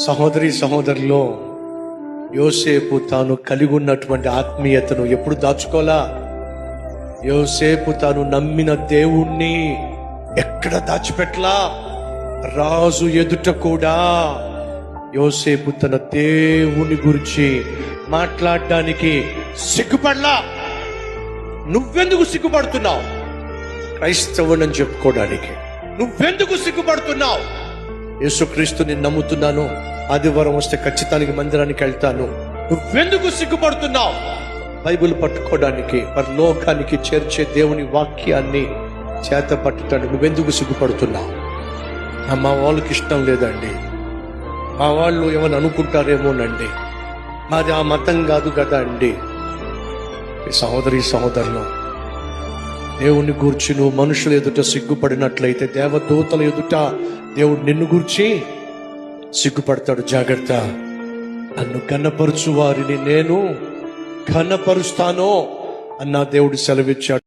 సహోదరి సహోదరులో యోసేపు తాను కలిగి ఉన్నటువంటి ఆత్మీయతను ఎప్పుడు దాచుకోలా. యోసేపు తాను నమ్మిన దేవుణ్ణి ఎక్కడ దాచిపెట్టలా. రాజు ఎదుట కూడా యోసేపు తన దేవుని గురించి మాట్లాడడానికి సిగ్గుపడలా. నువ్వెందుకు సిగ్గుపడుతున్నావు? క్రైస్తవుని చెప్పుకోవడానికి నువ్వెందుకు సిగ్గుపడుతున్నావు? యేసుక్రీస్తుని నమ్ముతున్నాను, ఆదివారం వస్తే ఖచ్చితానికి మందిరానికి వెళ్తాను. నువ్వెందుకు సిగ్గుపడుతున్నావు? బైబిల్ పట్టుకోవడానికి, పరలోకానికి చేర్చే దేవుని వాక్యాన్ని చేత పట్టడానికి నువ్వెందుకు సిగ్గుపడుతున్నావు? మా వాళ్ళకి ఇష్టం లేదండి, మా వాళ్ళు ఏమని అనుకుంటారేమోనండి, మాది ఆ మతం కాదు కదా అండి. సహోదరి సహోదరులు, దేవుని గూర్చి నువ్వు మనుషుల ఎదుట సిగ్గుపడినట్లయితే దేవదూతల ఎదుట దేవుడు నిన్ను గూర్చి సిగ్గుపడతాడు. జాగ్రత్త. నన్ను ఘనపరచు వారిని నేను ఘనపరుస్తాను అన్న దేవుడు సెలవిచ్చాడు.